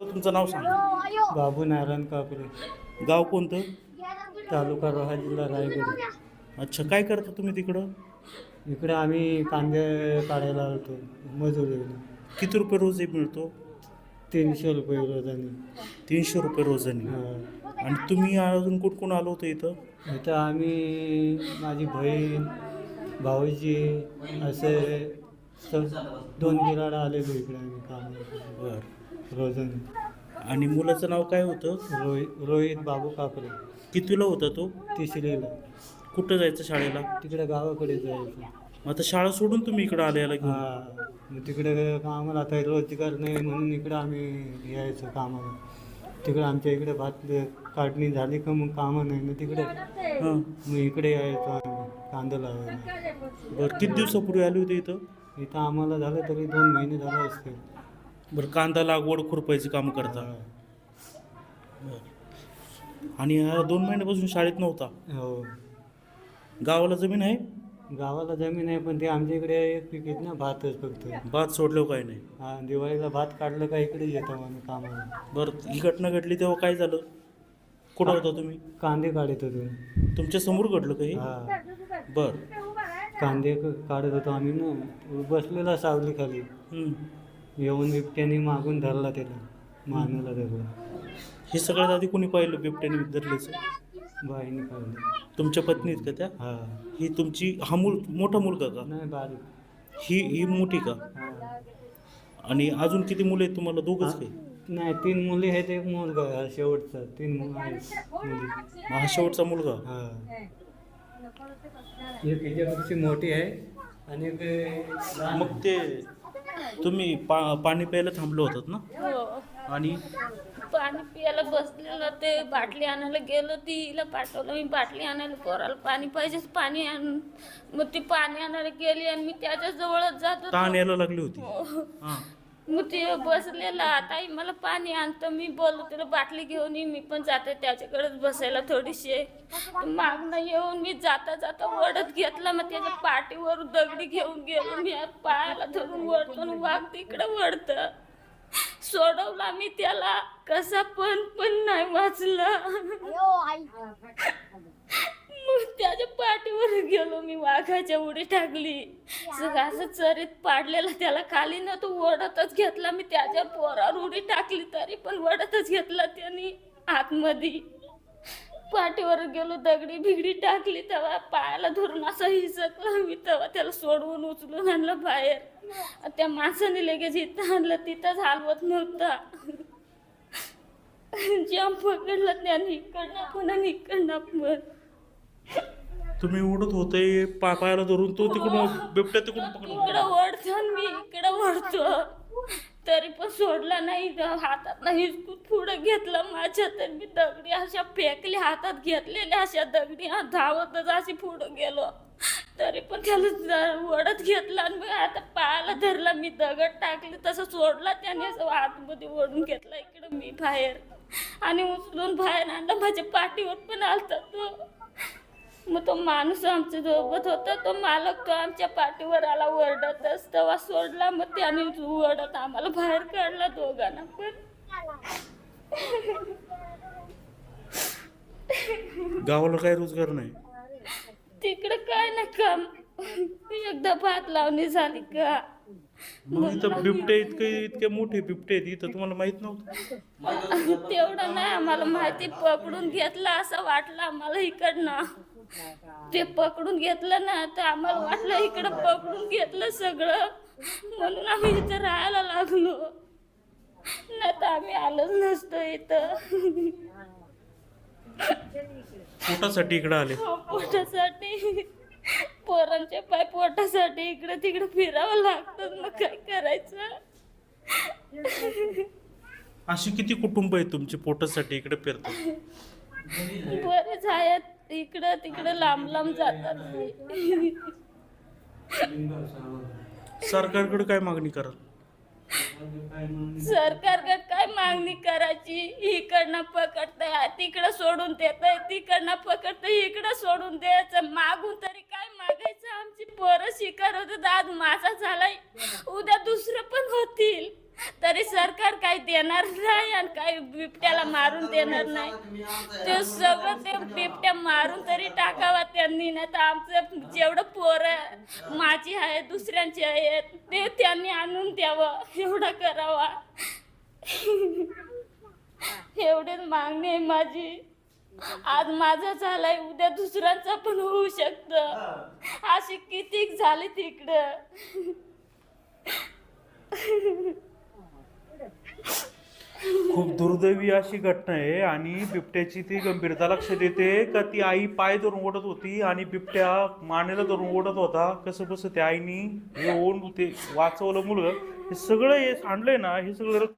तुमचं नाव सांगा. बाबू नारायण कापरे, गाव कोणतं? तालुका रोहा, जिल्हा रायगड. अच्छा, काय करता तुम्ही तिकडं? इकडे आम्ही कांदे काढायला आलतो मजुरीला. किती रुपये रोज मिळतो? 300 रुपये रोजाने. 300 रुपये रोजाने. आणि तुम्ही अजून कोण आलो होतं इथं? इथं आम्ही, माझी बहीण, भाऊजी, असे 2 बिराड आलेलो इकडे आम्ही कामाला बरं. रोजाने. आणि मुलाचं नाव काय होतं? रोहित बाबू कापरे. कितवीला होता तो? 3रीला. कुठं जायचं शाळेला? तिकडे गावाकडे जायचं. मग आता शाळा सोडून तुम्ही इकडं आल्याला घेऊन? हा, मग तिकडे आम्हाला आता रोजगार नाही म्हणून इकडं आम्ही यायचो कामाला. तिकडे आमच्या इकडे भात काढणी झाली का मग कामं नाही ना तिकडे, हां. मग इकडे यायचो आम्ही कांदा लावायला. बरं, किती दिवसापूर्वी आली होती इथं? इथं आम्हाला झालं तरी 2 महिने झाले असते. बरं, कांदा लागवड खुरपायची कामं करता? बरं. आणि ह्या 2 महिन्यापासून शाळेत नव्हता? हो, गावाला जमीन आहे? गावाला जमीन आहे पण ते आमच्या इकडे एक पीक येत ना, भातच फक्त. भात सोडल्यावर काय नाही? हा, दिवाळीला भात काढलं का इकडे येतो आम्ही कामाला. बरं, ही घटना घडली तेव्हा काय झालं? कुठं होता तुम्ही? कांदे काढत होतो. तुमच्या समोर घडलं का हे? हा, बरं. कांदे काढत होतो आम्ही ना, बसलेला सावली खाली. हं. येऊन बिबट्याने मागून धरला त्याला, मानेला धरला. हे सगळ्यात आधी कोणी पाहिलं बिबट्याने धरल्याचं? बाईने काढलं. तुमच्या पत्नी आहेत का त्या? हा, ही तुमची मोठा मुलगा का? नाही बारीक. ही मोठी का? हा. आणि अजून किती मुलं आहेत तुम्हाला? दोघंच काही? नाही, 3 मुली आहेत, एक मुलगा आहे. हा शेवटचा. 3 मुलं आहेत मुली. हा शेवटचा मुलगा? हा, एक हिच्यापेक्षा मोठी आहे आणि एक लहान. मग ते तुम्ही पाणी प्यायला थांबलो होतात ना? हो, आणि पाणी पियाला बसलेलं, ते बाटली आणायला गेलो, तिला पाठवलं मी बाटली आणायला. पोराला पाणी पाहिजे, पाणी आण. मग ती पाणी आणायला गेली आणि मी त्याच्या जवळच जात होतो. तहान यायला लागली होती? हो. हां. मग ते बसलेला, ताई मला पाणी आणतं. मी बोललो तिला बाटली घेऊन ये, मी पण जाते त्याच्याकडेच बसायला थोडीशी. मागणं येऊन मी जाता जाता ओढत घेतला, मग त्याच्या पाठीवर दगडी घेऊन गेलो मी. पायाला धरून ओढतो आणि वाघ तिकडं ओढतं. सोडवला मी त्याला, कसा पण नाही वाचला. मग त्याच्या पाठीवर गेलो मी, वाघाच्या उडी टाकली. असं चरीत पाडलेला त्याला खाली ना, तो ओढतच घेतला मी. त्याच्या पोरावर उडी टाकली तरी पण ओढतच घेतला त्याने आतमध्ये. पाठीवर गेलो, दगडी भिगडी टाकली, तेव्हा पायाला धरून असं हिसकला मी. तेव्हा त्याला सोडवून उचलून आणलं बाहेर. त्या माणसाने लगेच इथं आणलं, तिथंच हलवत नव्हता. जाम पकडलं त्याने, इकडनं पण आणि इकडनं पण. तुम्ही उडत होते, पायाला धरून तो तिकडून बिबट्या तिकडून पकडून इकडं ओढतो आणि मी इकडं ओढतो, तरी पण सोडला नाही. हातात नाही पुढं घेतलं माझ्या, तर मी दगडी अशा फेकल्या, हातात घेतलेल्या अशा दगडी धावतच अशी पुढं गेलो. तरी पण त्याला ओढत घेतला आणि मग आता पायाला धरला मी, दगड टाकले तसं सोडला त्याने. असं आतमध्ये ओढून घेतला इकडं मी बाहेर आणि उचलून बाहेर आणलं. माझ्या पाठीवर पण आलता तो. मग तो माणूस आमच्या सोबत होता, तो मालक, तो आमच्या पाठीवर आला ओरडतच. तेव्हा सोडला, मग त्याने ओरडत आम्हाला बाहेर काढला दोघांना पण. गावाला काही रोजगार नाही? तिकडे काय ना काम, एकदा भात लावणी झाली का. मग इथं बिबटे इतके मोठे बिबटे आहेत इथं, तुम्हाला माहित नव्हतं? तेवढं नाही आम्हाला माहिती. पकडून घेतला असं वाटलं आम्हाला इकडनं. ते पकडून घेतलं ना, तर आम्हाला वाटलं इकडं पकडून घेतलं सगळं, म्हणून आम्ही इथं राहायला लागलो. नाही तर आम्ही आलोच नसतो इथं. पोटासाठी इकडे आले? पोटासाठी, पोरांच्या पाय पोटासाठी इकडे तिकडे फिरावं लागतं. मग काय करायचं. अशी किती कुटुंब आहेत तुमची पोटासाठी इकडे फिरतात? बरेच आहेत, इकडं तिकडं लांब लांब जातात. सरकारकडे काय मागणी करा? सरकारकडे काय मागणी करायची. इकडनं पकडतंय, तिकडं सोडून देतंय, तिकडनं पकडतंय, इकडं सोडून द्यायचं. मागून तरी काय मागायचं. आमची पोरं शिकार होतात, आज माझा झालाय, उद्या दुसरं पण होतील. तरी सरकार काही देणार नाही आणि काही बिबट्याला मारून देणार नाही. ते सगळं ते बिबट्या मारून तरी टाकावा त्यांनी, नाही तर आमचं जेवढं पोरं माझी आहे दुसऱ्यांची आहेत ते त्यांनी आणून द्यावं, एवढं करावा. एवढीच मागणी आहे माझी. आज माझा झालाय, उद्या दुसऱ्यांचा पण होऊ शकतं. अशी कितीक झाली तिकडं. खूप दुर्दैवी अशी घटना आहे आणि बिबट्याची ती गंभीरता लक्षात येते का ती आई पाय धरून ओढत होती आणि बिबट्या मानेला धरून ओढत होता. कसं कसं त्या आईनी हे ओढून ते वाचवलं मुलगा. हे सगळं हे आणलंय ना, हे सगळं